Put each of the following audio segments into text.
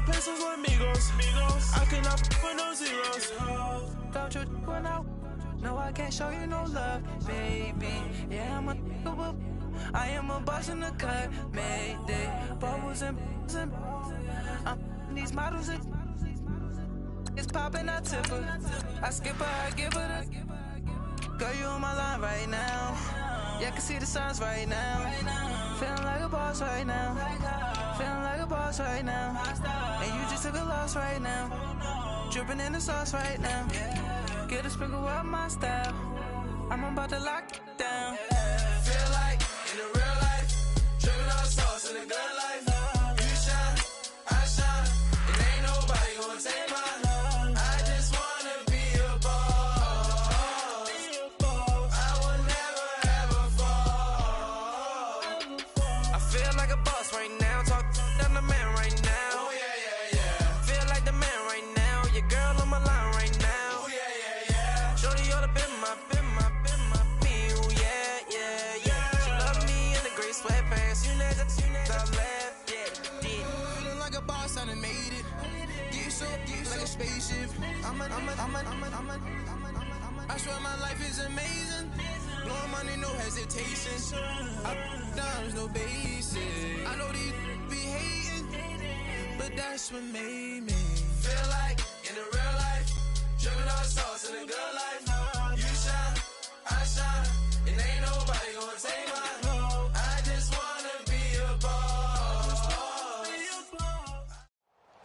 the pesos with amigos. I cannot put no zeros. Don't you run out? No, I can't show you no love, baby. Yeah, I am a boss in the cut, Mayday. Bubbles and I'm these models. It's popping, I tip her. I skip her, I give her the. Girl, you on my line right now. Yeah, I can see the signs right now. Feeling like a boss right now. Feeling like a boss right now. And you just took a loss right now. Dripping in the sauce right now. Get a sprinkle up my style. I'm about to lock it down. Feel like in the real life, dripping on sauce in the good life. You shine, I shine, and ain't nobody gonna take mine. I just wanna be a boss. I will never ever fall. I feel like a boss right now. Talk down the man right now. Oh yeah, yeah, yeah. Feel like the man right now. Your girl on my line right now. Oh yeah, yeah, yeah. Shorty ought to been my me. Ooh, yeah, yeah, yeah. She love me in the gray sweatpants. You never left, yeah. Feeling like a boss, I done made it. Get so like a spaceship. I swear my life is amazing. Blowing money, no hesitation. Up, downs, no basic. I know these be hating, but that's what made me feel like in the real life, dripping on sauce in the good life. You shine, I shine, and ain't nobody gonna take mine. I just wanna be a boss.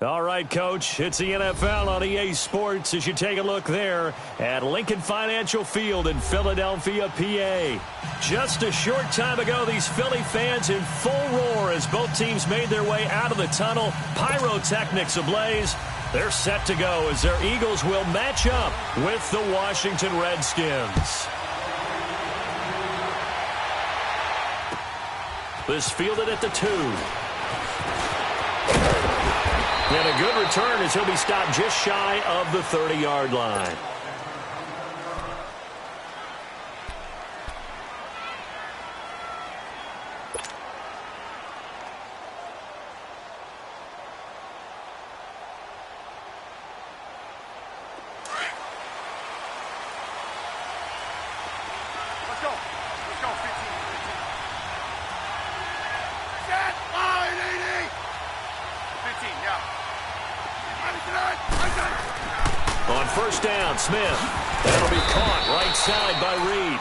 All right, Coach, it's the NFL on EA Sports as you take a look there at Lincoln Financial Field in Philadelphia, PA. Just a short time ago, these Philly fans in full roar as both teams made their way out of the tunnel. Pyrotechnics ablaze. They're set to go as their Eagles will match up with the Washington Redskins. This fielded at the 2. And a good return as he'll be stopped just shy of the 30-yard line. Let's go. 15, yeah. On first down, Smith. That'll be caught right side by Reed.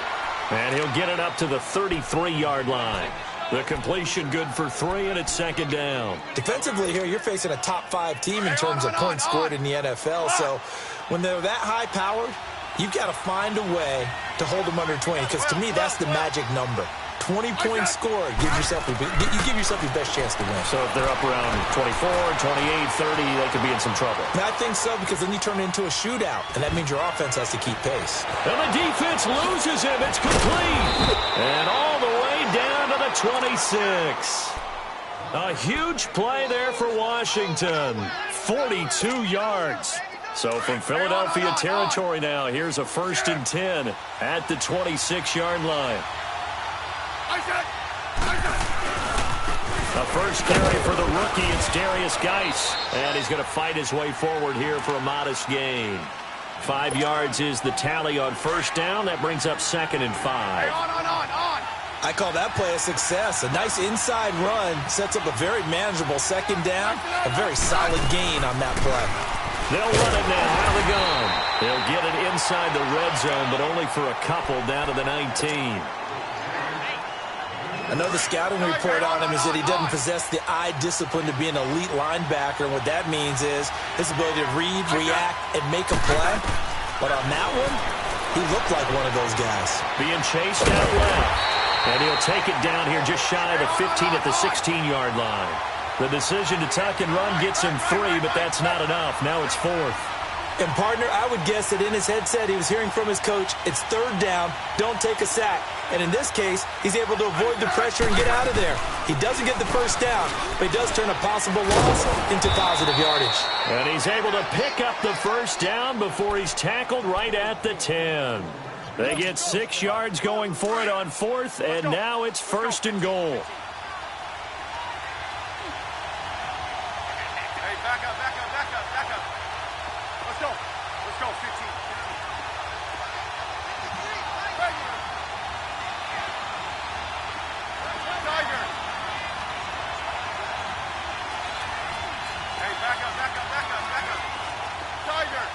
And he'll get it up to the 33-yard line. The completion good for 3, and it's second down. Defensively here, you're facing a top-5 team in terms of points scored in the NFL. So when they're that high-powered, you've got to find a way to hold them under 20, because to me, that's the magic number. 20 points scored, you give yourself your best chance to win. So if they're up around 24, 28, 30, they could be in some trouble. And I think so, because then you turn it into a shootout, and that means your offense has to keep pace. And the defense loses him. It's complete. And all the way down to the 26. A huge play there for Washington. 42 yards. So from Philadelphia territory now, here's a 1st and 10 at the 26-yard line. The first carry for the rookie, it's Darius Geis. And he's going to fight his way forward here for a modest gain. 5 yards is the tally on first down. That brings up 2nd and 5. I call that play a success. A nice inside run sets up a very manageable second down. A very solid gain on that play. They'll run it now out of the gun. They'll get it inside the red zone, but only for a couple down to the 19. I know the scouting report on him is that he doesn't possess the eye discipline to be an elite linebacker. And what that means is his ability to read, react, and make a play. But on that one, he looked like one of those guys. Being chased out left. And he'll take it down here just shy of the 15 at the 16-yard line. The decision to tuck and run gets him 3, but that's not enough. Now it's 4th. And, partner, I would guess that in his headset he was hearing from his coach, it's 3rd down, don't take a sack. And in this case, he's able to avoid the pressure and get out of there. He doesn't get the first down, but he does turn a possible loss into positive yardage. And he's able to pick up the first down before he's tackled right at the 10. They get 6 yards going for it on 4th, and now it's 1st and goal. Hey, Let's go. Let's go, 15. Tiger. Hey, back up. Tiger.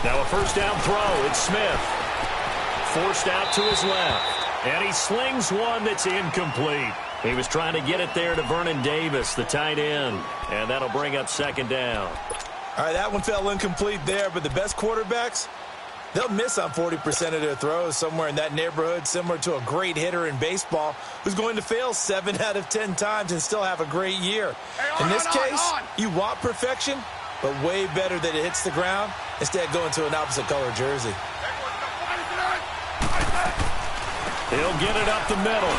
Now a first down throw. It's Smith. Forced out to his left. And he slings one that's incomplete. He was trying to get it there to Vernon Davis, the tight end. And that'll bring up second down. All right, that one fell incomplete there, but the best quarterbacks, they'll miss on 40% of their throws, somewhere in that neighborhood, similar to a great hitter in baseball who's going to fail 7 out of 10 times and still have a great year. In this case, you want perfection, but way better that it hits the ground instead of going to an opposite color jersey. He'll get it up the middle.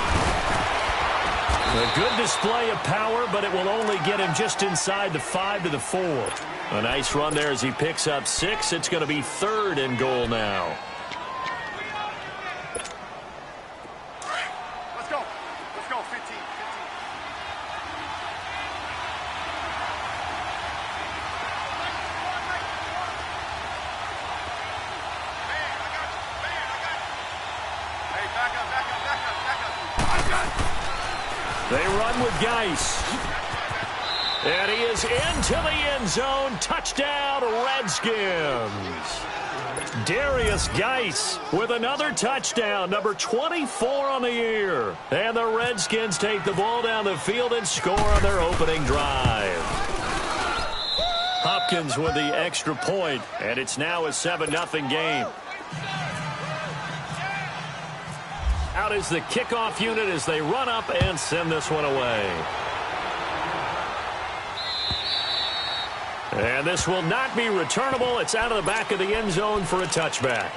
A good display of power, but it will only get him just inside the 5 to the 4. A nice run there as he picks up 6. It's going to be 3rd and goal now. Let's go, 15. Hey, back up. They run with Geis. And he is into the end zone. Touchdown, Redskins. Darius Geis with another touchdown, number 24 on the year. And the Redskins take the ball down the field and score on their opening drive. Hopkins with the extra point, and it's now a 7-0 game. Out is the kickoff unit as they run up and send this one away. And this will not be returnable. It's out of the back of the end zone for a touchback.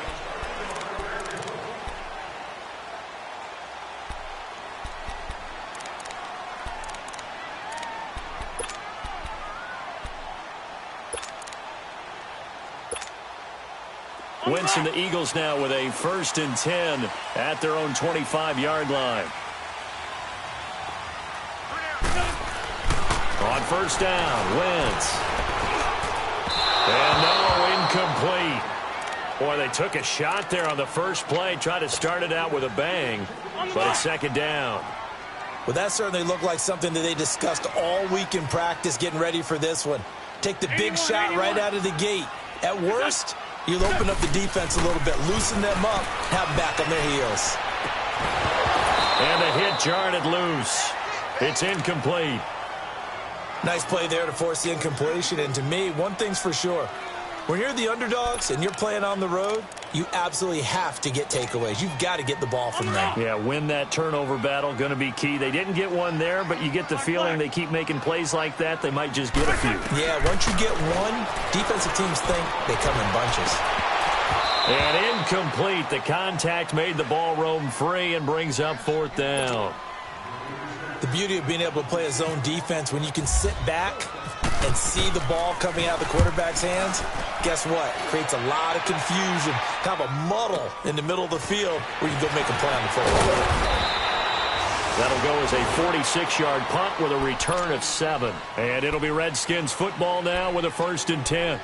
Wentz and the Eagles now with a 1st and 10 at their own 25-yard line. On first down, Wentz. And no, incomplete. Boy, they took a shot there on the first play, tried to start it out with a bang, but it's second down. Well, that certainly looked like something that they discussed all week in practice getting ready for this one. Take the big shot right out of the gate. At worst, you'll open up the defense a little bit, loosen them up, have them back on their heels. And the hit jarred it loose. It's incomplete. Nice play there to force the incompletion. And to me, one thing's for sure. When you're the underdogs and you're playing on the road, you absolutely have to get takeaways. You've got to get the ball from them. Yeah, win that turnover battle, going to be key. They didn't get one there, but you get the feeling they keep making plays like that, they might just get a few. Yeah, once you get one, defensive teams think they come in bunches. And incomplete. The contact made the ball roam free and brings up 4th down. The beauty of being able to play a zone defense, when you can sit back and see the ball coming out of the quarterback's hands, guess what? It creates a lot of confusion, kind of a muddle in the middle of the field where you can go make a play on the football. That'll go as a 46-yard punt with a return of 7. And it'll be Redskins football now with a 1st and 10.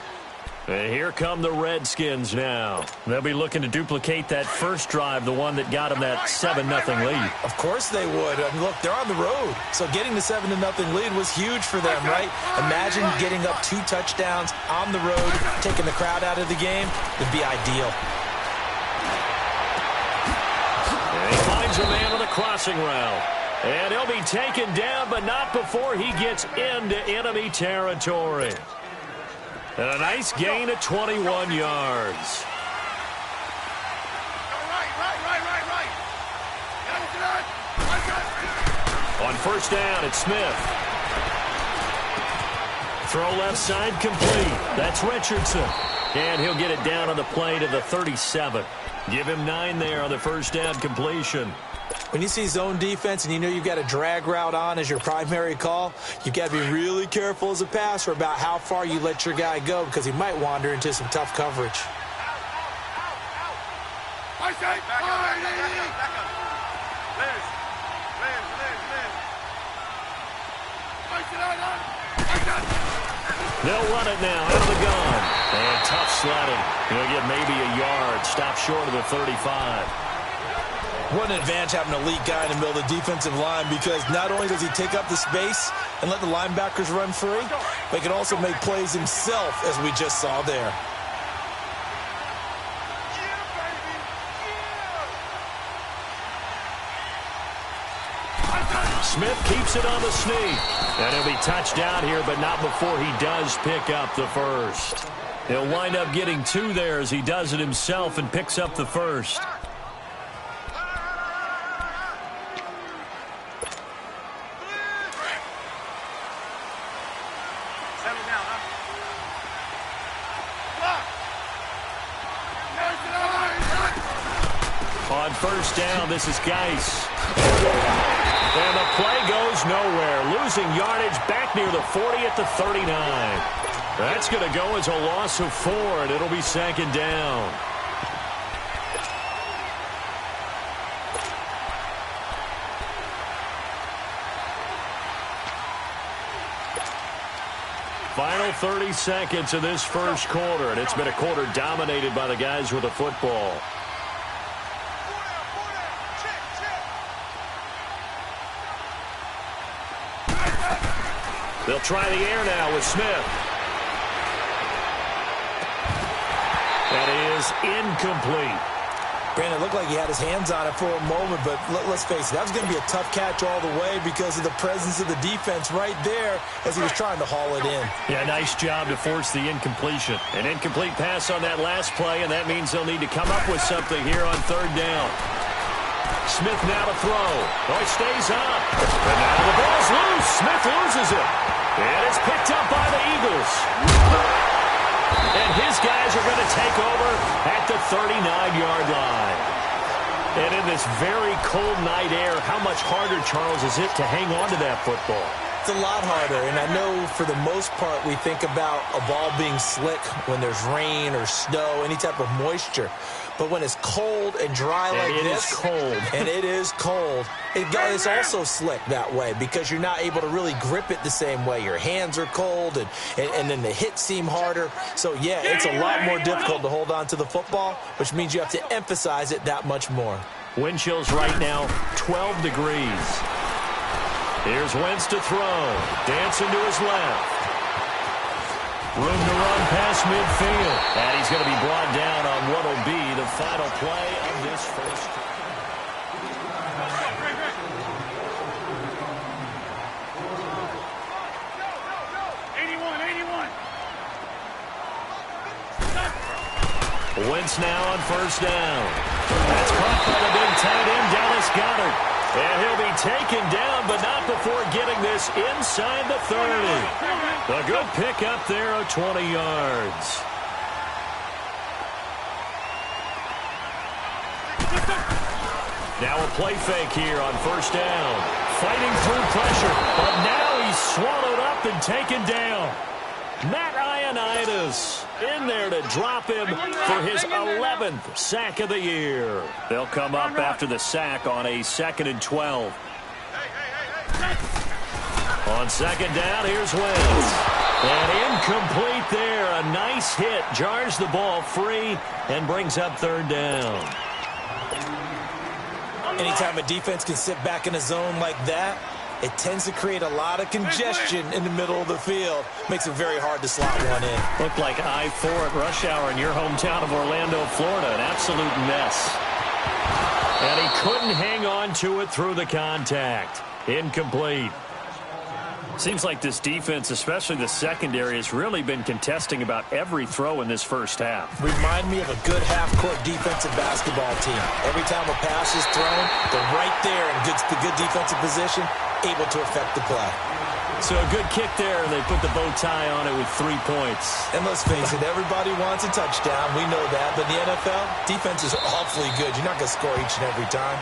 And here come the Redskins now. They'll be looking to duplicate that first drive, the one that got them that 7-0 lead. Of course they would. I mean, look, they're on the road. So getting the 7-0 lead was huge for them, right? Imagine getting up 2 touchdowns on the road, taking the crowd out of the game. It'd be ideal. And he finds a man on the crossing route. And he'll be taken down, but not before he gets into enemy territory. And a nice gain of 21 yards. On first down, it's Smith. Throw left side complete. That's Richardson. And he'll get it down on the play to the 37. Give him 9 there on the first down completion. When you see zone defense and you know you've got a drag route on as your primary call, you've got to be really careful as a passer about how far you let your guy go because he might wander into some tough coverage. Back up. Liz. They'll run it now out of the gun. And tough sledding. He'll get maybe a yard. Stop short of the 35. What an advantage having an elite guy in the middle of the defensive line, because not only does he take up the space and let the linebackers run free, but he can also make plays himself, as we just saw there. Smith keeps it on the sneak. And he'll be touched down here, but not before he does pick up the first. He'll wind up getting 2 there as he does it himself and picks up the first. On first down, this is Geis. And the play goes nowhere. Losing yardage back near the 40 at the 39. That's going to go as a loss of 4, and it'll be second down. Final 30 seconds of this first quarter, and it's been a quarter dominated by the guys with the football. They'll try the air now with Smith. That is incomplete. Brandon, it looked like he had his hands on it for a moment, but let's face it, that was going to be a tough catch all the way because of the presence of the defense right there as he was trying to haul it in. Yeah, nice job to force the incompletion. An incomplete pass on that last play, and that means they'll need to come up with something here on third down. Smith now to throw. Oh, he stays up. And now the ball's loose. Smith loses it. And it's picked up by the Eagles. And his guys are going to take over at the 39-yard line. And in this very cold night air, how much harder, Charles, is it to hang on to that football? It's a lot harder, and I know for the most part we think about a ball being slick when there's rain or snow, any type of moisture. But when it's cold and dry like this, it is cold. And it is cold, it's also slick that way because you're not able to really grip it the same way. Your hands are cold, and then the hits seem harder. So, yeah, it's a lot more difficult to hold on to the football, which means you have to emphasize it that much more. Wind chills right now, 12 degrees. Here's Wentz to throw. Dancing to his left. Room to run past midfield. And he's going to be brought down on what will be the final play of this first. Wentz now on first down. That's caught by the big tight end, Dallas Goedert. And he'll be taken down, but not before getting this inside the 30. A good pick up there of 20 yards. Now a play fake here on first down. Fighting through pressure, but now he's swallowed up and taken down. Matt Ioannidis in there to drop him for his 11th sack of the year. They'll come up after the sack on a 2nd and 12. On second down, here's Wentz. And incomplete there. A nice hit. Jars the ball free and brings up third down. Anytime a defense can sit back in a zone like that, it tends to create a lot of congestion in the middle of the field. Makes it very hard to slot one in. Looked like I-4 at rush hour in your hometown of Orlando, Florida. An absolute mess. And he couldn't hang on to it through the contact. Incomplete. Seems like this defense, especially the secondary, has really been contesting about every throw in this first half. Remind me of a good half-court defensive basketball team. Every time a pass is thrown, they're right there in good defensive position, able to affect the play. So a good kick there, and they put the bow tie on it with 3 points. And let's face it, everybody wants a touchdown. We know that. But in the NFL, defense is awfully good. You're not going to score each and every time.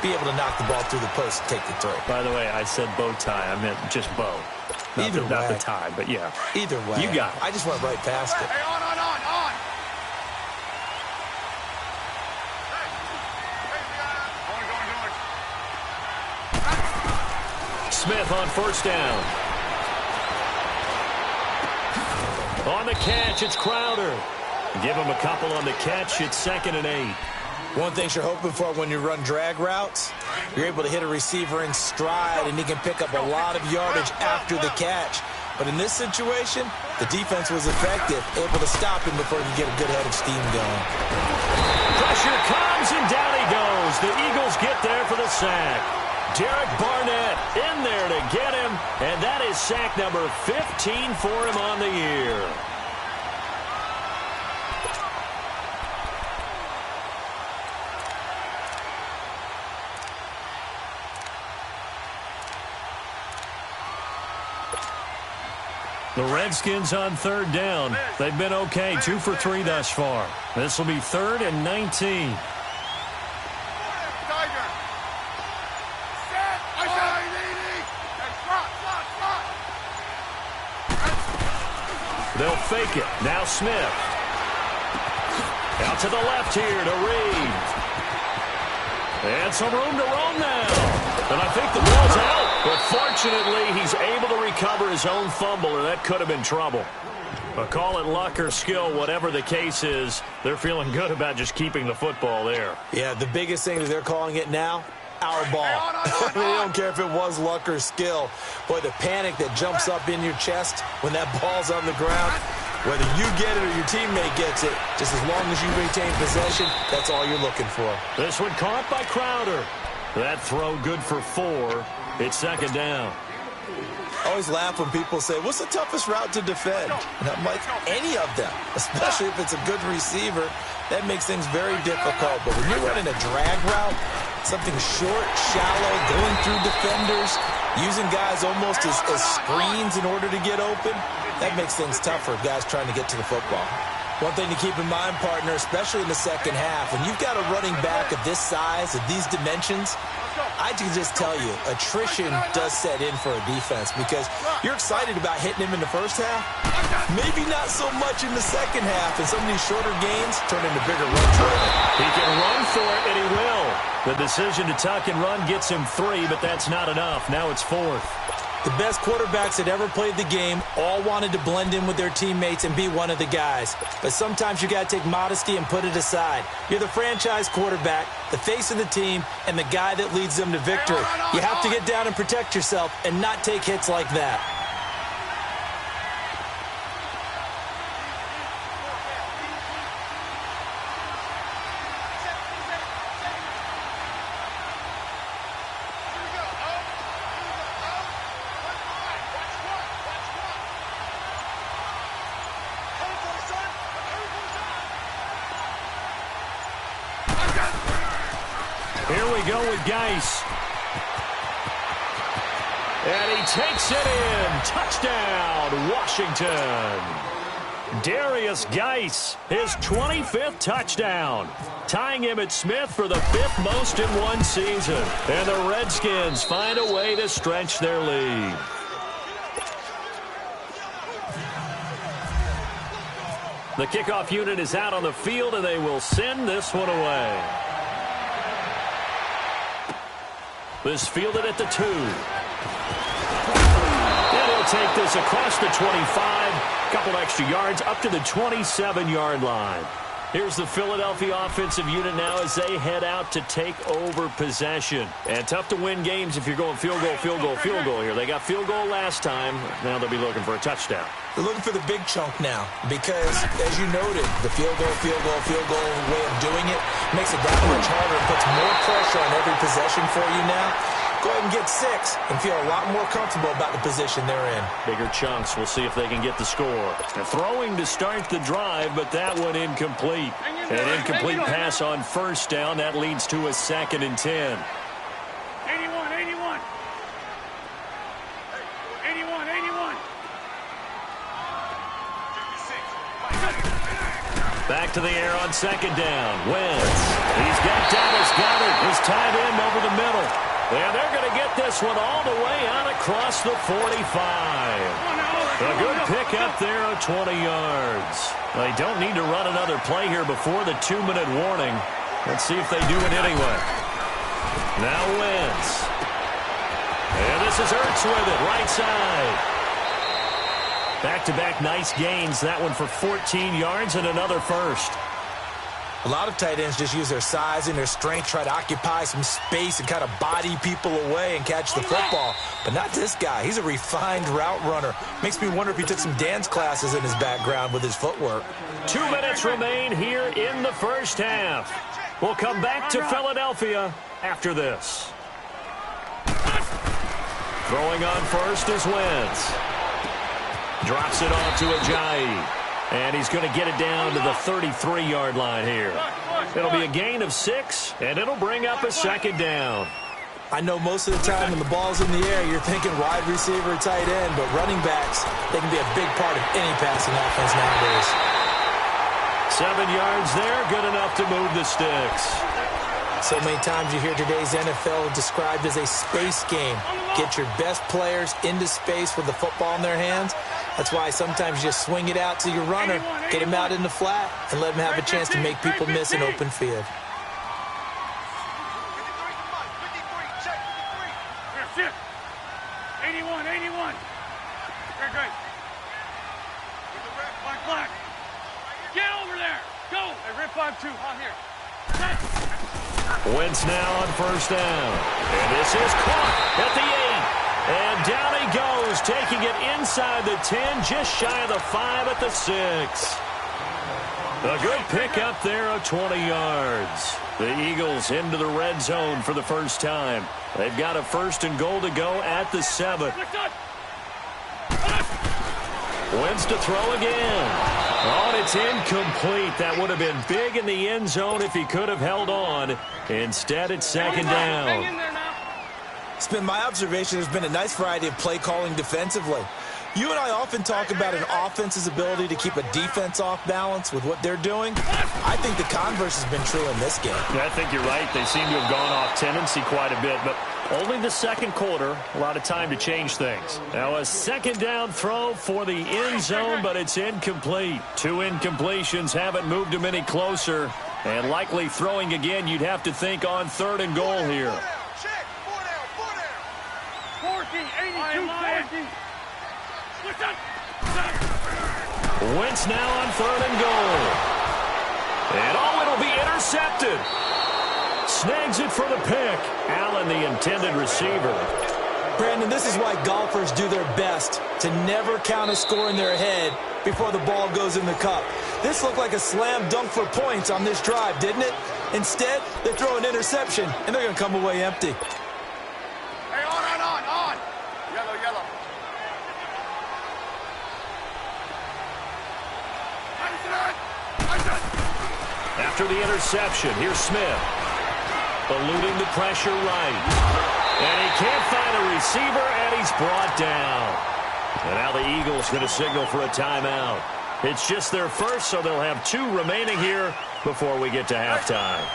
Be able to knock the ball through the post and take the throw. By the way, I said bow tie. I meant just bow. Not the tie, but yeah. Either way. You got it. I just went right past it. Hey, on. Hey, Smith on first down. On the catch, it's Crowder. Give him a couple on the catch. It's 2nd and 8. One thing you're hoping for when you run drag routes, you're able to hit a receiver in stride, and he can pick up a lot of yardage after the catch. But in this situation, the defense was effective, able to stop him before he could get a good head of steam going. Pressure comes, and down he goes. The Eagles get there for the sack. Derek Barnett in there to get him, and that is sack number 15 for him on the year. The Redskins on 3rd down. They've been okay, 2 for 3 thus far. This will be 3rd and 19. They'll fake it. Now Smith. Out to the left here to Reed. And some room to roam now. And I think the ball's out. But fortunately, he's able to recover his own fumble, or that could have been trouble. But call it luck or skill, whatever the case is, they're feeling good about just keeping the football there. Yeah, the biggest thing that they're calling it now, our ball. They don't care if it was luck or skill. Boy, the panic that jumps up in your chest when that ball's on the ground, whether you get it or your teammate gets it, just as long as you retain possession, that's all you're looking for. This one caught by Crowder. That throw good for 4. It's 2nd down. I always laugh when people say, what's the toughest route to defend? And I'm like, any of them, especially if it's a good receiver. That makes things very difficult. But when you're running a drag route, something short, shallow, going through defenders, using guys almost as screens in order to get open, that makes things tougher for guys trying to get to the football. One thing to keep in mind, partner, especially in the second half, when you've got a running back of this size, of these dimensions, I can just tell you, attrition does set in for a defense because you're excited about hitting him in the first half. Maybe not so much in the second half, and some of these shorter gains turn into bigger runs. He can run for it, and he will. The decision to tuck and run gets him 3, but that's not enough. Now it's 4th. The best quarterbacks that ever played the game all wanted to blend in with their teammates and be one of the guys. But sometimes you got to take modesty and put it aside. You're the franchise quarterback, the face of the team, and the guy that leads them to victory. You have to get down and protect yourself and not take hits like that. Here we go with Geis. And he takes it in. Touchdown, Washington. Darius Geis, his 25th touchdown, tying Emmitt Smith for the 5th most in one season. And the Redskins find a way to stretch their lead. The kickoff unit is out on the field, and they will send this one away. This fielded at the 2. And he'll take this across the 25. Couple extra yards up to the 27-yard line. Here's the Philadelphia offensive unit now as they head out to take over possession. And tough to win games if you're going field goal, field goal, field goal here. They got field goal last time. Now they'll be looking for a touchdown. They're looking for the big chunk now because, as you noted, the field goal way of doing it makes it that much harder and puts more pressure on every possession for you now. Go ahead and get 6 and feel a lot more comfortable about the position they're in. Bigger chunks. We'll see if they can get the score. They're throwing to start the drive, but that one incomplete. An incomplete pass on first down. That leads to a 2nd and 10. 81. Back to the air on 2nd down. Wentz. He's got Dallas Goedert, his tight end, over the middle. And they're going to get this one all the way out across the 45. A good pick up there of 20 yards. They don't need to run another play here before the 2-minute warning. Let's see if they do it anyway. Now Wentz. And this is Ertz with it, right side. Back-to-back nice gains. That one for 14 yards and another first. A lot of tight ends just use their size and their strength, try to occupy some space and kind of body people away and catch the football. But not this guy. He's a refined route runner. Makes me wonder if he took some dance classes in his background with his footwork. 2 minutes remain here in the first half. We'll come back to Philadelphia after this. Throwing on first is Wentz. Drops it off to Ajayi. And he's going to get it down to the 33-yard line here. It'll be a gain of 6, and it'll bring up a second down. I know most of the time when the ball's in the air, you're thinking wide receiver, tight end, but running backs, they can be a big part of any passing offense nowadays. 7 yards there, good enough to move the sticks. So many times you hear today's NFL described as a space game. Get your best players into space with the football in their hands. That's why sometimes you just swing it out to your runner, get him out in the flat, and let him have a chance to make people miss an open field. Here, 81. Great. Black. Get over there. Go. Hey, rip 5-2 on here. Wentz now on first down. And this is caught at the 8. And down he goes, taking it inside the 10, just shy of the 5 at the 6. A good pickup there of 20 yards. The Eagles into the red zone for the first time. They've got a 1st and goal to go at the 7. Wentz to throw again. Oh, and it's incomplete. That would have been big in the end zone if he could have held on. Instead, it's second down. It's been my observation there's been a nice variety of play calling defensively. You and I often talk about an offense's ability to keep a defense off balance with what they're doing. I think the converse has been true in this game. Yeah, I think you're right. They seem to have gone off tendency quite a bit, but only the second quarter, a lot of time to change things. Now a second down throw for the end zone, but it's incomplete. 2 incompletions haven't moved him any closer, and likely throwing again, you'd have to think on 3rd and goal here. 82. Wentz now on 3rd and goal. And it'll be intercepted. Snags it for the pick. Allen, the intended receiver. Brandon, this is why golfers do their best to never count a score in their head before the ball goes in the cup. This looked like a slam dunk for points on this drive, didn't it? Instead, they throw an interception, and they're going to come away empty. Hey, on. Yellow. After the interception, here's Smith. Eluding the pressure right. And he can't find a receiver, and he's brought down. And now the Eagles going to signal for a timeout. It's just their first, so they'll have 2 remaining here before we get to halftime.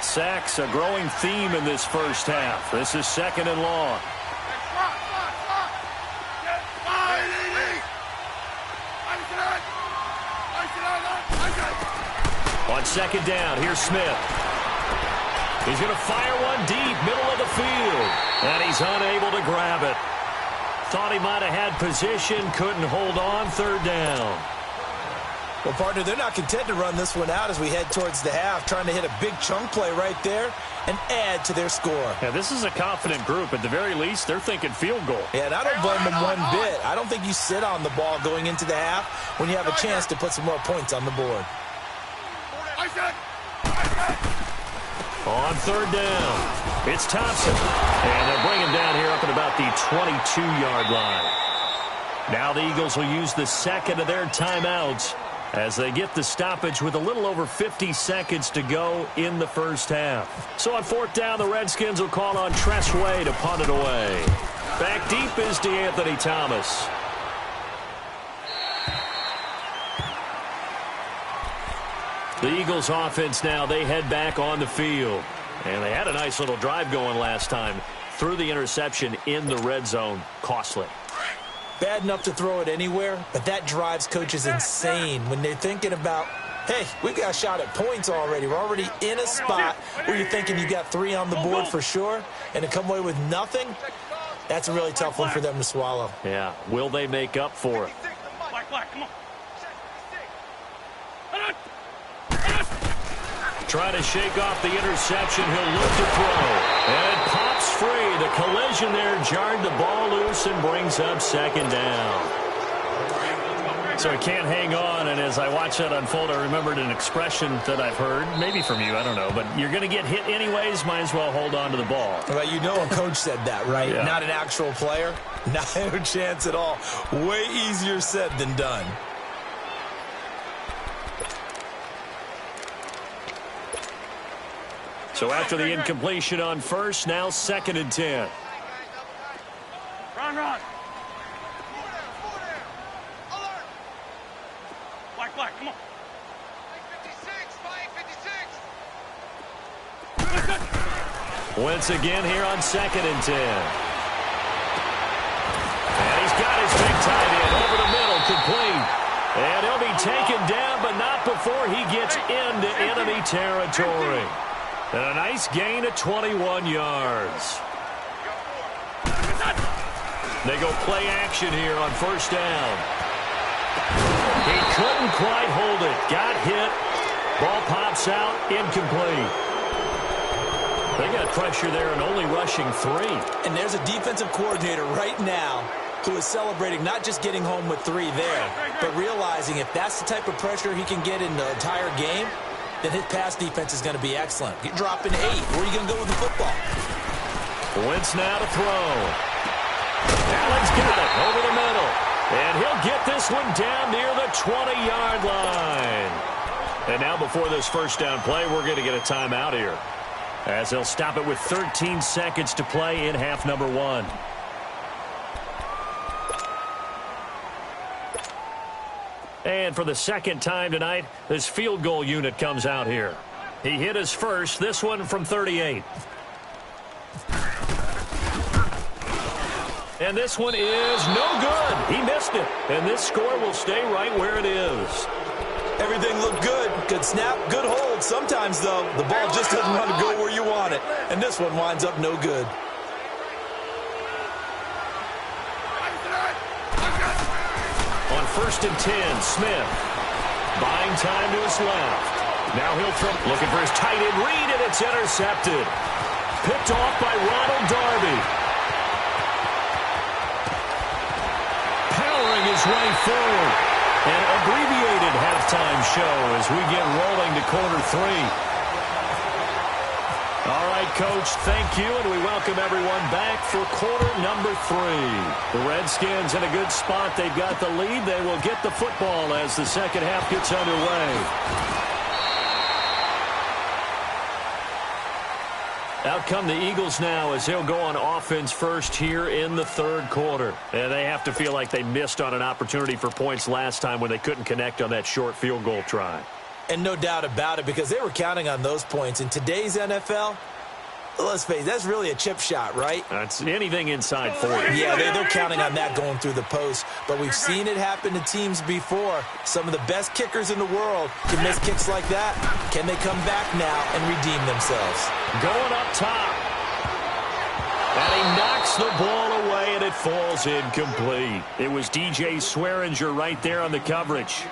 Sacks, a growing theme in this first half. This is 2nd and long. On 2nd down, here's Smith. He's going to fire one deep, middle of the field. And he's unable to grab it. Thought he might have had position, couldn't hold on, 3rd down. Well, partner, they're not content to run this one out as we head towards the half, trying to hit a big chunk play right there and add to their score. Yeah, this is a confident group. At the very least, they're thinking field goal. Yeah, and I don't blame them one bit. I don't think you sit on the ball going into the half when you have a chance to put some more points on the board. On 3rd down, it's Thompson. And they'll bring him down here up at about the 22-yard line. Now the Eagles will use the 2nd of their timeouts as they get the stoppage with a little over 50 seconds to go in the first half. So on 4th down, the Redskins will call on Tress Way to punt it away. Back deep is DeAnthony Thomas. The Eagles offense now, they head back on the field. And they had a nice little drive going last time. Threw the interception in the red zone. Costly. Bad enough to throw it anywhere, but that drives coaches insane when they're thinking about, hey, we've got a shot at points already. We're already in a spot where you're thinking you got 3 on the board for sure, and to come away with nothing, That's a really tough one for them to swallow. Yeah. Will they make up for it? Black, come on. Trying to shake off the interception. He'll look to throw. And it pops free. The collision there jarred the ball loose and brings up second down. So he can't hang on, and as I watch that unfold, I remembered an expression that I've heard, maybe from you, I don't know, but you're going to get hit anyways, might as well hold on to the ball. Well, you know a coach said that, right? Yeah. Not an actual player. Not a chance at all. Way easier said than done. So after the incompletion on first, now 2nd and 10. Run. Black, come on. 56. Once again here on 2nd and 10. And he's got his big tight end over the middle, complete. And he'll be taken down, but not before he gets into enemy territory. And a nice gain of 21 yards. They go play action here on first down. He couldn't quite hold it. Got hit. Ball pops out. Incomplete. They got pressure there and only rushing 3. And there's a defensive coordinator right now who is celebrating not just getting home with 3 there, but realizing if that's the type of pressure he can get in the entire game, then his pass defense is going to be excellent. You're dropping 8. Where are you going to go with the football? Wentz now to throw. Allen's got it over the middle. And he'll get this one down near the 20-yard line. And now before this first down play, we're going to get a timeout here, as they'll stop it with 13 seconds to play in half number 1. And for the second time tonight, this field goal unit comes out here. He hit his first, this one from 38. And this one is no good. He missed it. And this score will stay right where it is. Everything looked good. Good snap, good hold. Sometimes, though, the ball just doesn't want to go where you want it. And this one winds up no good. On 1st and 10, Smith. Buying time to his left. Now he'll throw. Looking for his tight end read, and it's intercepted. Picked off by Ronald Darby. Powering his way forward. An abbreviated halftime show as we get rolling to quarter 3. All right, Coach, thank you, and we welcome everyone back for quarter number 3. The Redskins in a good spot. They've got the lead. They will get the football as the second half gets underway. Out come the Eagles now as they'll go on offense first here in the 3rd quarter. And they have to feel like they missed on an opportunity for points last time when they couldn't connect on that short field goal try. And no doubt about it, because they were counting on those points. In today's NFL, let's face it, that's really a chip shot, right? That's anything inside 40. Yeah, they're counting on that going through the post. But we've seen it happen to teams before. Some of the best kickers in the world can miss kicks like that. Can they come back now and redeem themselves? Going up top. And he knocks the ball away, and it falls incomplete. It was DJ Swearinger right there on the coverage.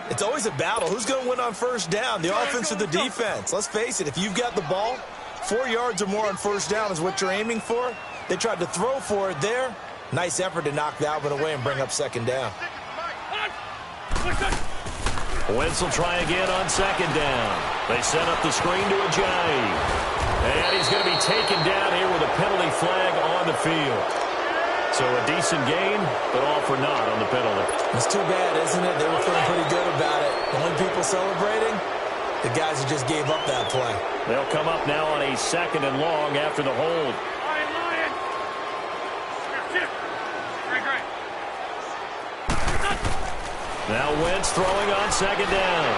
It's always a battle. Who's going to win on first down, the offense or the defense? Let's face it, if you've got the ball, 4 yards or more on first down is what you're aiming for. They tried to throw for it there. Nice effort to knock that one away and bring up second down. Wentz will try again on second down. They set up the screen to Ajayi. And he's going to be taken down here with a penalty flag on the field. So a decent gain, but all for naught on the penalty. It's too bad, isn't it? They were feeling pretty good about it. The only people celebrating, the guys who just gave up that play. They'll come up now on a 2nd and long after the hold. Lion. Great. Now Wentz throwing on second down.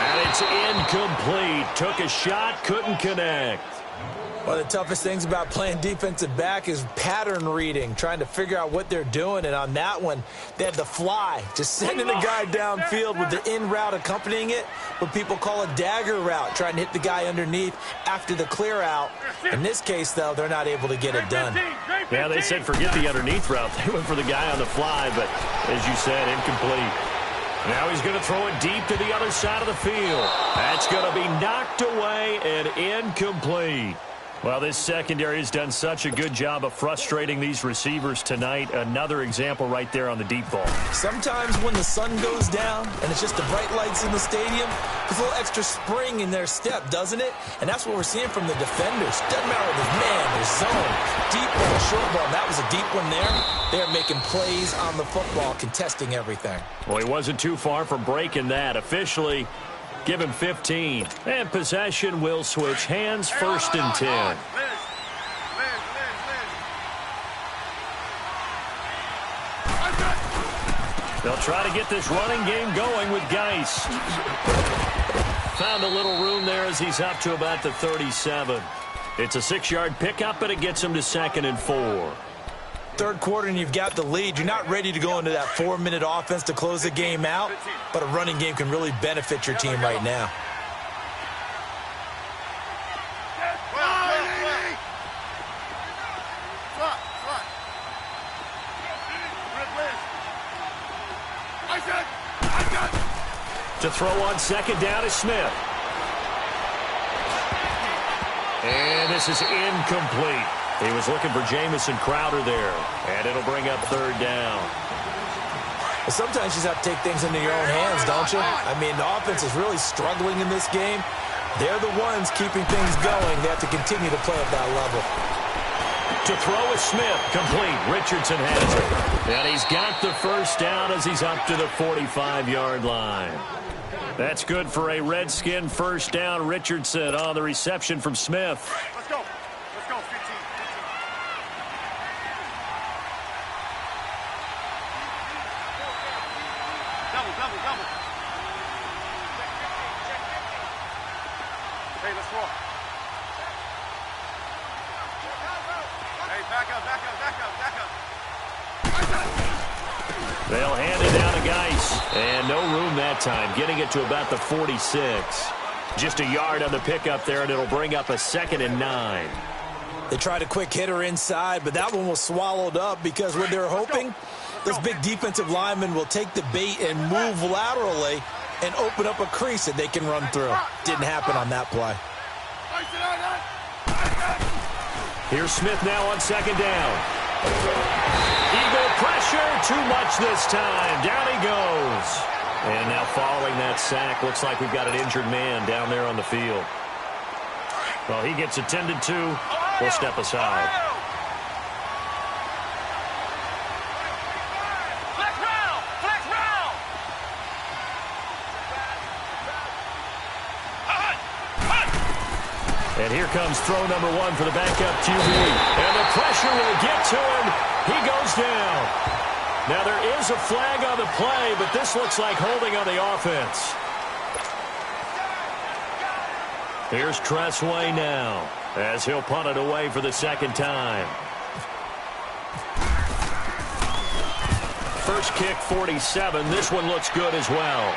And it's incomplete. Took a shot, couldn't connect. One of the toughest things about playing defensive back is pattern reading, trying to figure out what they're doing. And on that one, they had the fly, just sending the guy downfield with the in route accompanying it, what people call a dagger route, trying to hit the guy underneath after the clear out. In this case, though, they're not able to get it done. Yeah, they said forget the underneath route. They went for the guy on the fly, but as you said, incomplete. Now he's going to throw it deep to the other side of the field. That's going to be knocked away and incomplete. Well, this secondary has done such a good job of frustrating these receivers tonight. Another example right there on the deep ball. Sometimes when the sun goes down and it's just the bright lights in the stadium, there's a little extra spring in their step, doesn't it? And that's what we're seeing from the defenders. Doesn't matter if it's man or zone, deep ball, short ball. That was a deep one there. They're making plays on the football, contesting everything. Well, he wasn't too far from breaking that. Officially, give him 15. And possession will switch hands, 1st and 10. They'll try to get this running game going with Geist. Found a little room there as he's up to about the 37. It's a 6-yard pickup, but it gets him to 2nd and 4. Third quarter and you've got the lead. You're not ready to go into that 4-minute offense to close the game out, but a running game can really benefit your team right now. To throw on 2nd down is Smith. And this is incomplete. He was looking for Jamison Crowder there, and it'll bring up 3rd down. Well, sometimes you just have to take things into your own hands, don't you? I mean, the offense is really struggling in this game. They're the ones keeping things going. They have to continue to play at that level. To throw is Smith, complete. Richardson has it. And he's got the 1st down as he's up to the 45-yard line. That's good for a Redskin 1st down. Richardson on the reception from Smith. Let's go. Let's go, 15. Double. Hey, let's roll. Hey, back up. They'll hand it down to Geist. And no room that time, getting it to about the 46. Just a yard on the pickup there, and it'll bring up a 2nd and 9. They tried a quick hitter inside, but that one was swallowed up because what they're hoping, those big defensive linemen will take the bait and move laterally and open up a crease that they can run through. Didn't happen on that play. Here's Smith now on 2nd down. Eagle pressure, too much this time. Down he goes. And now following that sack, looks like we've got an injured man down there on the field. Well, he gets attended to. We'll step aside. And here comes throw number 1 for the backup QB. And the pressure will get to him. He goes down. Now there is a flag on the play, but this looks like holding on the offense. Here's Tressway now as he'll punt it away for the 2nd time. First kick, 47. This one looks good as well.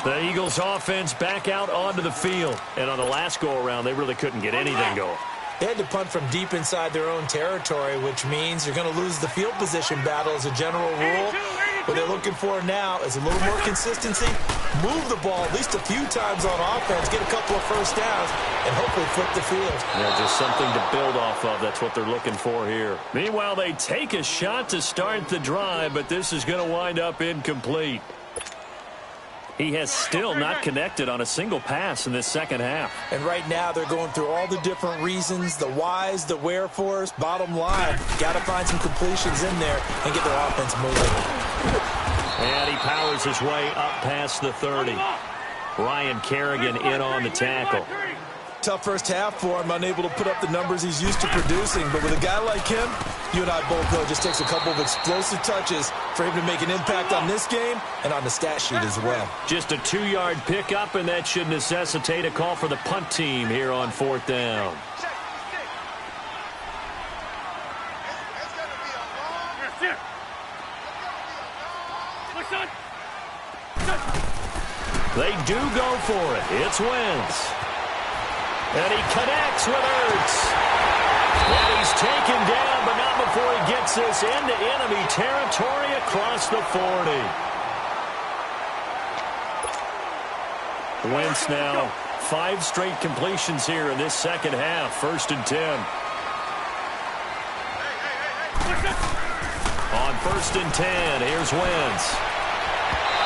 The Eagles offense back out onto the field. And on the last go-around, they really couldn't get anything going. They had to punt from deep inside their own territory, which means you're going to lose the field position battle as a general rule. What they're looking for now is a little more consistency, move the ball at least a few times on offense, get a couple of 1st downs, and hopefully flip the field. Yeah, just something to build off of. That's what they're looking for here. Meanwhile, they take a shot to start the drive, but this is going to wind up incomplete. He has still not connected on a single pass in this 2nd half. And right now they're going through all the different reasons, the whys, the wherefores. Bottom line, got to find some completions in there and get their offense moving. And he powers his way up past the 30. Ryan Kerrigan in on the tackle. Tough first half for him, unable to put up the numbers he's used to producing. But with a guy like him, you and I both know it just takes a couple of explosive touches for him to make an impact on this game and on the stat sheet as well. Just a 2-yard pickup, and that should necessitate a call for the punt team here on 4th down. Listen. They do go for it. It's Wentz. And he connects with Ertz. And he's taken down, but not before he gets this into enemy territory across the 40. Wentz now 5 straight completions here in this second half. 1st and 10. On 1st and 10, here's Wentz.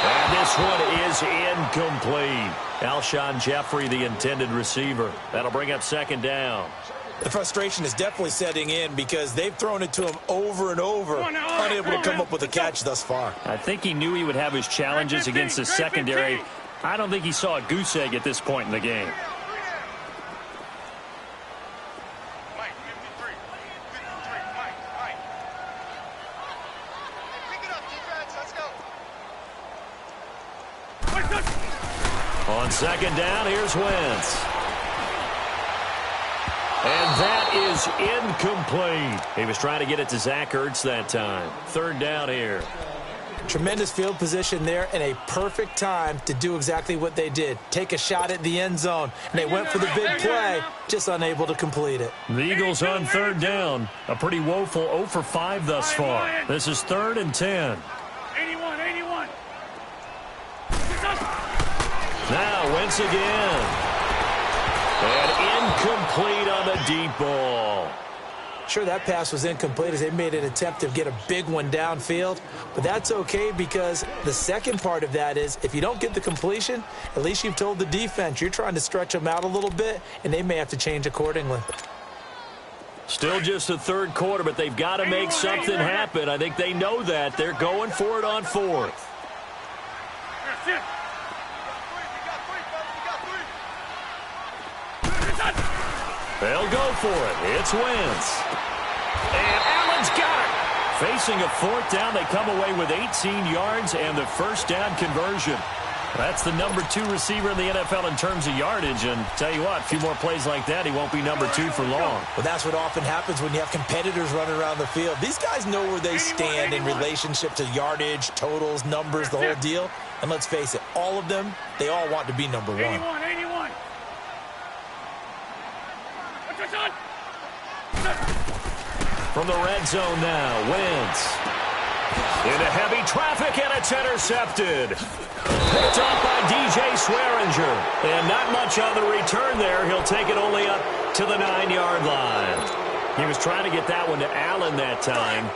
And this one is incomplete. Alshon Jeffrey, the intended receiver. That'll bring up 2nd down. The frustration is definitely setting in because they've thrown it to him over and over, unable to come up with a catch thus far. I think he knew he would have his challenges against the secondary. I don't think he saw a goose egg at this point in the game. On 2nd down, here's Wentz. And that is incomplete. He was trying to get it to Zach Ertz that time. 3rd down here. Tremendous field position there and a perfect time to do exactly what they did. Take a shot at the end zone. And they went for the big play, just unable to complete it. The Eagles on 3rd down. A pretty woeful 0 for 5 thus far. This is 3rd and 10. 81. Now Wentz again. And incomplete on the deep ball. Sure, that pass was incomplete as they made an attempt to get a big one downfield. But that's okay because the second part of that is if you don't get the completion, at least you've told the defense you're trying to stretch them out a little bit, and they may have to change accordingly. Still just the 3rd quarter, but they've got to make something happen. I think they know that. They're going for it on 4th. They'll go for it. It's Wentz. And Allen's got it. Facing a 4th down, they come away with 18 yards and the 1st down conversion. That's the number 2 receiver in the NFL in terms of yardage. And tell you what, a few more plays like that, he won't be number 2 for long. Well, that's what often happens when you have competitors running around the field. These guys know where they stand in relationship to yardage, totals, numbers, the whole deal. And let's face it, all of them, they all want to be number 1. 81. From the red zone now, Wentz. Into heavy traffic, and it's intercepted. Picked off by DJ Swearinger. And not much on the return there. He'll take it only up to the 9-yard line. He was trying to get that one to Allen that time.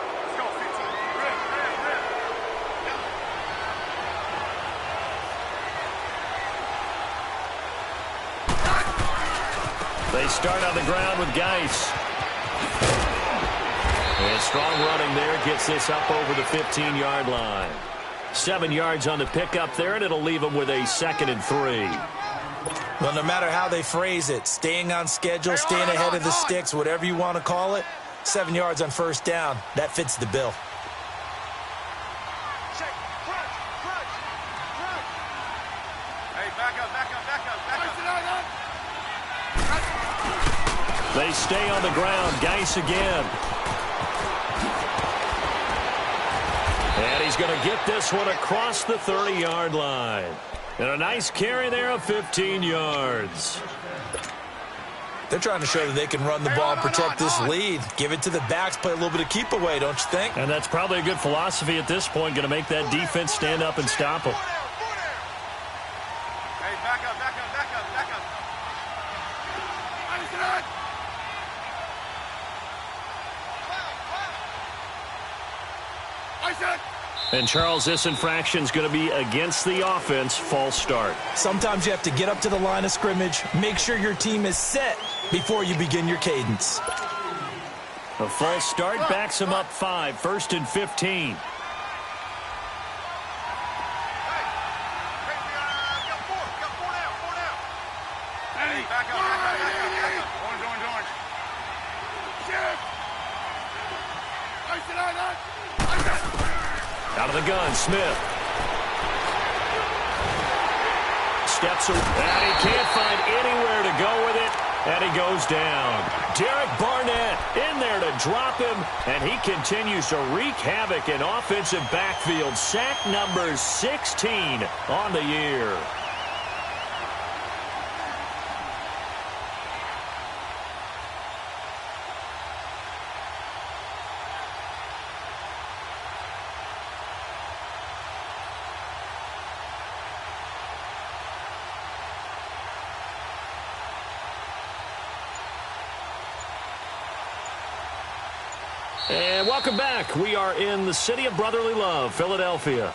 They start on the ground with Geis. And strong running there gets this up over the 15-yard line. 7 yards on the pickup there, and it'll leave them with a 2nd and 3. Well, no matter how they phrase it, staying on schedule, staying ahead of the sticks, whatever you want to call it, 7 yards on 1st down, that fits the bill. Hey, back up. They stay on the ground. Geis again. And he's going to get this one across the 30-yard line. And a nice carry there of 15 yards. They're trying to show that they can run the ball and protect this lead. Give it to the backs, play a little bit of keep away, don't you think? And that's probably a good philosophy at this point, going to make that defense stand up and stop them. Hey, back up. And Charles, this infraction is going to be against the offense. False start. Sometimes you have to get up to the line of scrimmage, make sure your team is set before you begin your cadence. A false start backs him up 5. 1st and 15. Out of the gun, Smith. Steps away, and he can't find anywhere to go with it, and he goes down. Derek Barnett in there to drop him, and he continues to wreak havoc in offensive backfield. Sack number 16 on the year. And welcome back. We are in the city of brotherly love, Philadelphia.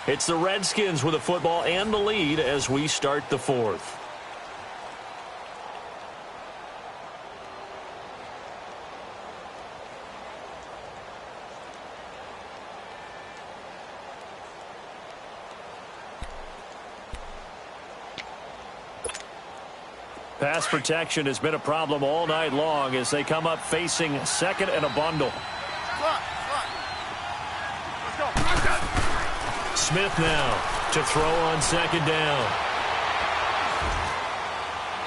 It's the Redskins with the football and the lead as we start the fourth. Pass protection has been a problem all night long as they come up facing second and a bundle. Smith now to throw on second down.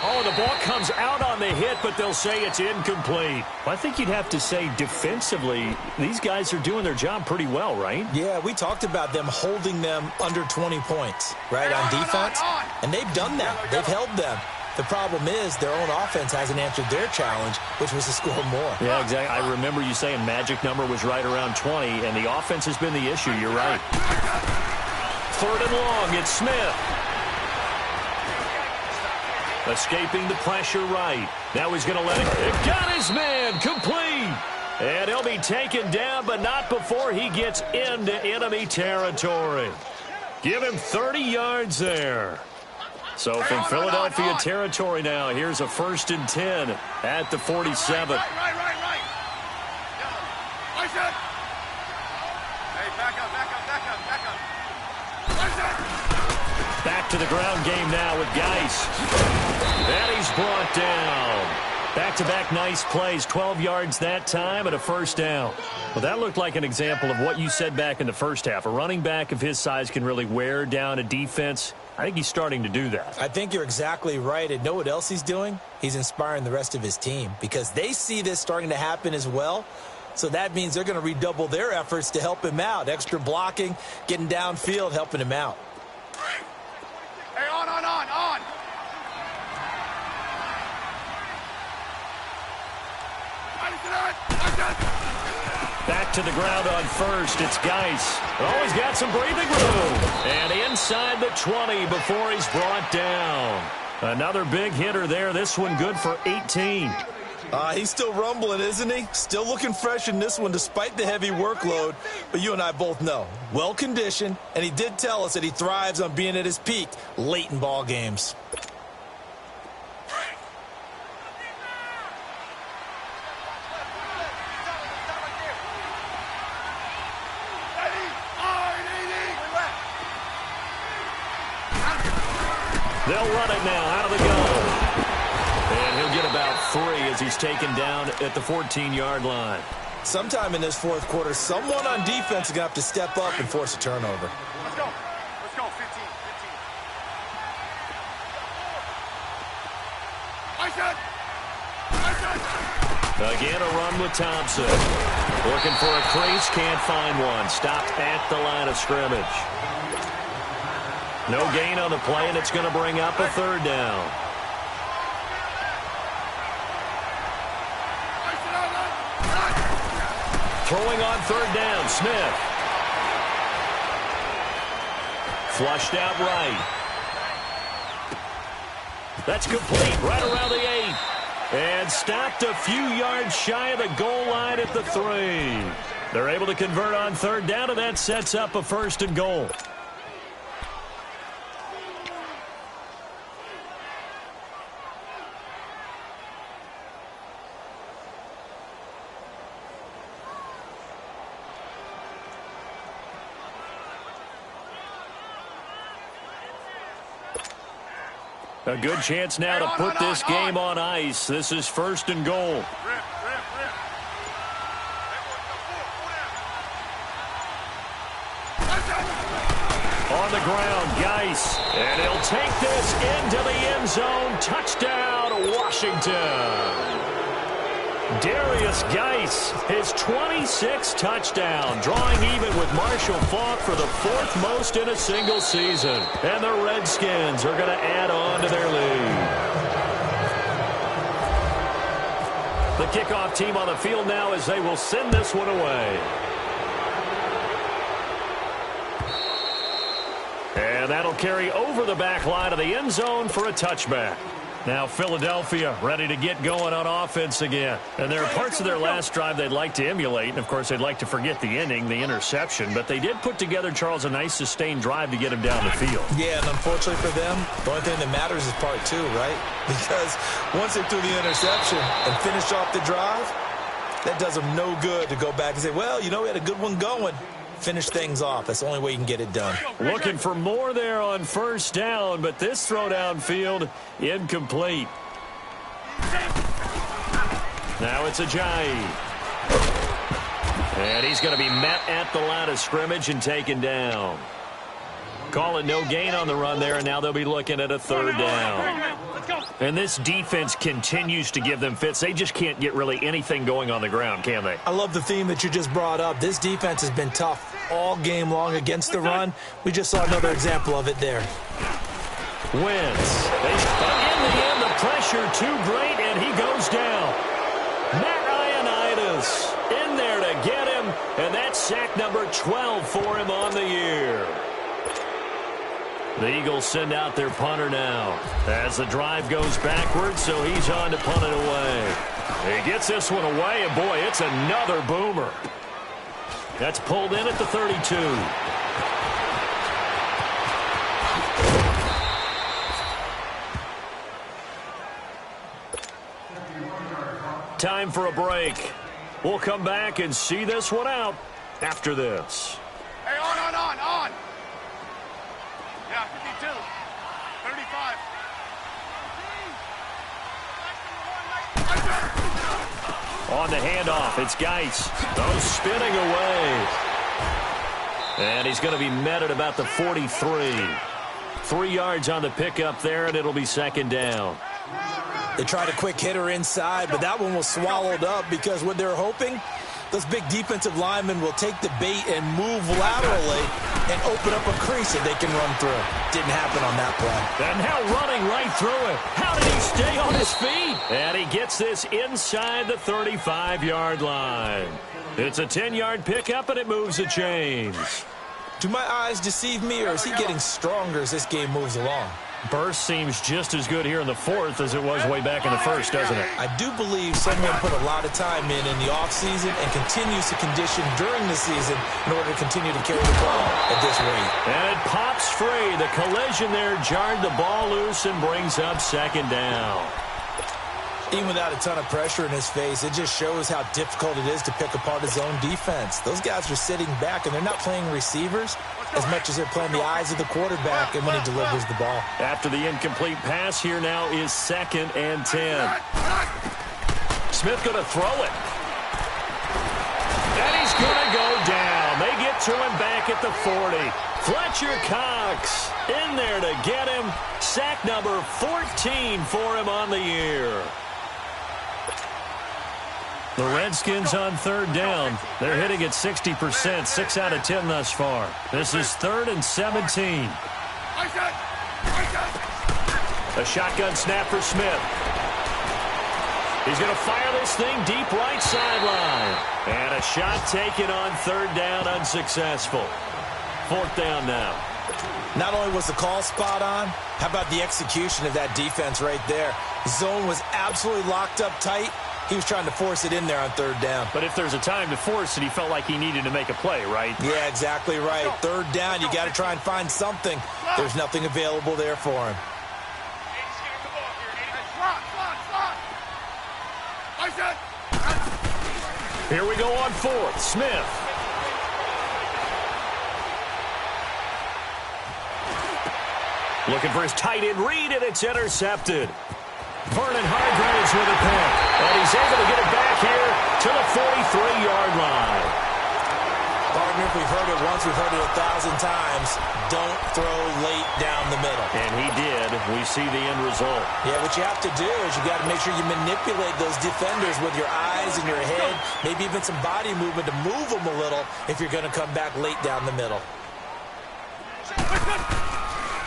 Oh, the ball comes out on the hit, but they'll say it's incomplete. I think you'd have to say defensively, these guys are doing their job pretty well, right? Yeah, we talked about them holding them under 20 points, right, on defense. And they've done that. They've held them. The problem is their own offense hasn't answered their challenge, which was to score more. Yeah, exactly. I remember you saying magic number was right around 20, and the offense has been the issue. You're right. Third and long, it's Smith. Escaping the pressure right. Now he's going to let it. Got his man, complete. And he'll be taken down, but not before he gets into enemy territory. Give him 30 yards there. So from Philadelphia territory now, here's a 1st and 10 at the 47. Right. Hey, back up. Back to the ground game now with Geis. And he's brought down. Back-to-back nice plays, 12 yards that time and a first down. Well, that looked like an example of what you said back in the first half. A running back of his size can really wear down a defense. I think he's starting to do that. I think you're exactly right. And know what else he's doing? He's inspiring the rest of his team because they see this starting to happen as well. So that means they're going to redouble their efforts to help him out. Extra blocking, getting downfield, helping him out. Hey, on. Back to the ground on first. It's Geis. Oh, he's got some breathing room. And inside the 20 before he's brought down. Another big hitter there. This one good for 18. He's still rumbling, isn't he? Still looking fresh in this one despite the heavy workload. But you and I both know, well-conditioned, and he did tell us that he thrives on being at his peak late in ball games. They'll run it now out of the gun. And he'll get about 3 as he's taken down at the 14-yard line. Sometime in this fourth quarter, someone on defense is going to have to step up and force a turnover. Let's go. 15. Again, a run with Thompson. Looking for a crease, can't find one. Stopped at the line of scrimmage. No gain on the play, and it's going to bring up a third down. Throwing on third down, Smith. Flushed out right. That's complete right around the 8. And stopped a few yards shy of the goal line at the 3. They're able to convert on third down, and that sets up a 1st and goal. A good chance now to put this game on ice. This is 1st and goal. On the ground, Geis. And he'll take this into the end zone. Touchdown, Washington. Darius Geis, his 26th touchdown, drawing even with Marshall Faulk for the 4th most in a single season. And the Redskins are going to add on to their lead. The kickoff team on the field now as they will send this one away. And that'll carry over the back line of the end zone for a touchback. Now Philadelphia ready to get going on offense again. And there are parts of their last drive they'd like to emulate. And, of course, they'd like to forget the ending, the interception. But they did put together, Charles, a nice sustained drive to get him down the field. Yeah, and unfortunately for them, the only thing that matters is part two, right? Because once they threw the interception and finished off the drive, that does them no good to go back and say, well, you know, we had a good one going. Finish things off. That's the only way you can get it done. Looking for more there on first down, but this throw downfield incomplete. Now it's Ajayi. And he's going to be met at the line of scrimmage and taken down. Call it no gain on the run there, and now they'll be looking at a third down. And this defense continues to give them fits. They just can't get really anything going on the ground, can they? I love the theme that you just brought up. This defense has been tough all game long against the run. We just saw another example of it there. Wentz. In the end, the pressure too great, and he goes down. Matt Ioannidis in there to get him, and that's sack number 12 for him on the year. The Eagles send out their punter now as the drive goes backwards, so he's on to punt it away. He gets this one away, and boy, it's another boomer. That's pulled in at the 32. Time for a break. We'll come back and see this one out after this. Hey, on. Yeah, 52. 35. On the handoff, it's Geis. Those spinning away. And he's going to be met at about the 43. 3 yards on the pickup there, and it'll be second down. They tried a quick hitter inside, but that one was swallowed up because what they're hoping, those big defensive linemen will take the bait and move laterally and open up a crease that they can run through. Didn't happen on that play. And now running right through it. How did he stay on his feet? And he gets this inside the 35-yard line. It's a 10-yard pickup, and it moves the chains. Do my eyes deceive me, or is he getting stronger as this game moves along? Burst seems just as good here in the fourth as it was way back in the first, doesn't it? I do believe someone put a lot of time in the offseason and continues to condition during the season in order to continue to carry the ball at this rate. And it pops free. The collision there jarred the ball loose and brings up second down. Even without a ton of pressure in his face, it just shows how difficult it is to pick apart his own defense. Those guys are sitting back, and they're not playing receivers as much as they're playing the eyes of the quarterback and when he delivers the ball. After the incomplete pass, here now is 2nd and 10. Smith going to throw it. And he's going to go down. They get to him back at the 40. Fletcher Cox in there to get him. Sack number 14 for him on the year. The Redskins on third down. They're hitting at 60%, 6 out of 10 thus far. This is 3rd and 17. A shotgun snap for Smith. He's going to fire this thing deep right sideline. And a shot taken on third down, unsuccessful. 4th down now. Not only was the call spot on, how about the execution of that defense right there? The zone was absolutely locked up tight. He was trying to force it in there on third down. But if there's a time to force it, he felt like he needed to make a play, right? Yeah, exactly right. Third down, you got to try and find something. There's nothing available there for him. Here we go on 4th. Smith. Looking for his tight end read, and it's intercepted. Vernon Hargreaves with a pick, and he's able to get it back here to the 43-yard line. Partner, if we've heard it once, we've heard it 1,000 times. Don't throw late down the middle. And he did. We see the end result. Yeah, what you have to do is you got to make sure you manipulate those defenders with your eyes and your head, maybe even some body movement to move them a little if you're going to come back late down the middle.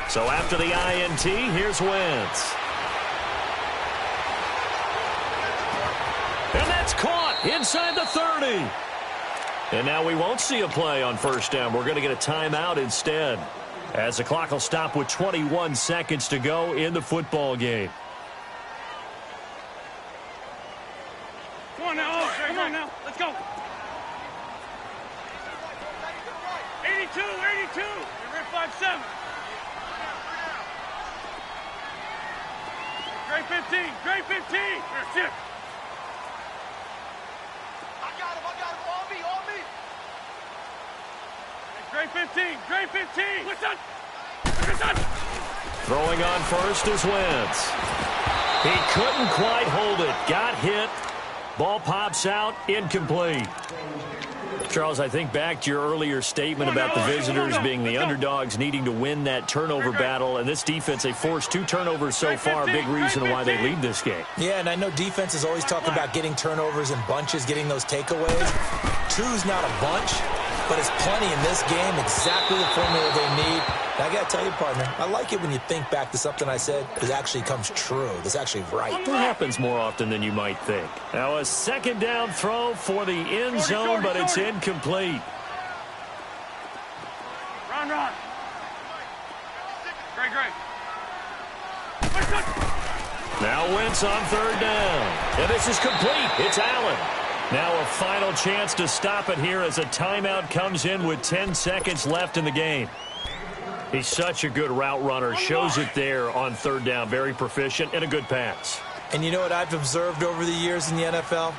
So after the INT, here's Wentz. And that's caught inside the 30. And now we won't see a play on first down. We're going to get a timeout instead, as the clock will stop with 21 seconds to go in the football game. Come on now. Oh, come on now. Let's go. 82, 82. You're in 5-7. Great 15. Great 15. Here, sit. I got him. On me. Great 15. Great 15. Listen. Listen. Throwing on first is Wentz. He couldn't quite hold it. Got hit. Ball pops out. Incomplete. Charles, I think back to your earlier statement about the visitors being the underdogs needing to win that turnover battle, and this defense, they forced 2 turnovers so far, big reason why they lead this game. Yeah, and I know defense is always talking about getting turnovers in bunches, getting those takeaways. 2's not a bunch, but it's plenty in this game, exactly the formula they need. And I got to tell you, partner, I like it when you think back to something I said that actually comes true. That's actually right. That happens more often than you might think. Now a second down throw for the end zone, but it's incomplete. Run. Great. Now Wentz on third down. And this is complete. It's Allen. Now a final chance to stop it here as a timeout comes in with 10 seconds left in the game. He's such a good route runner. Shows it there on third down. Very proficient and a good pass. And you know what I've observed over the years in the NFL?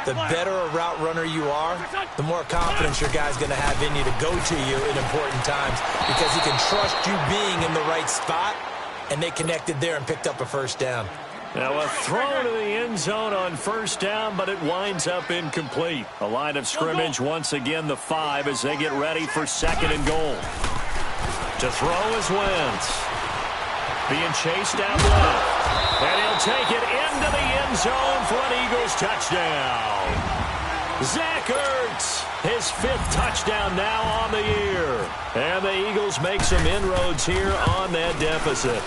The better a route runner you are, the more confidence your guy's going to have in you to go to you in important times because he can trust you being in the right spot, and they connected there and picked up a first down. Now a throw to the end zone on first down, but it winds up incomplete. A line of scrimmage once again, the 5 as they get ready for second and goal. To throw is Wentz. Being chased out left. And he'll take it into the end zone for an Eagles touchdown. Zach Ertz, his 5th touchdown now on the year. And the Eagles make some inroads here on that deficit.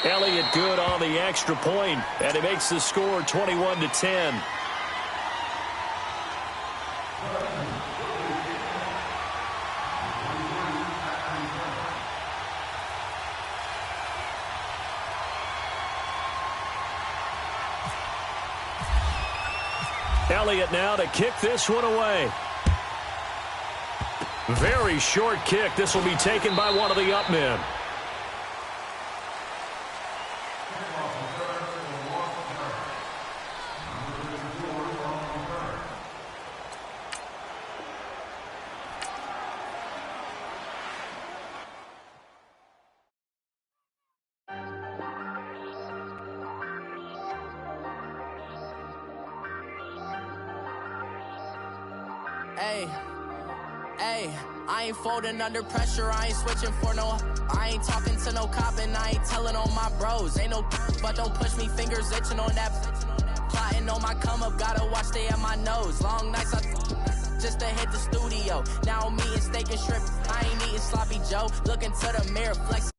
Elliott good on the extra point, and he makes the score 21-10. Elliott now to kick this one away. Very short kick. This will be taken by one of the up men. I ain't folding under pressure, I ain't switching for no. I ain't talking to no cop and I ain't telling on my bros. Ain't no but don't push me, fingers itching on that. Plotting on my come up, gotta watch stay at my nose. Long nights just to hit the studio. Now I'm eating steak and shrimp, I ain't eating sloppy Joe. Looking to the mirror, flex.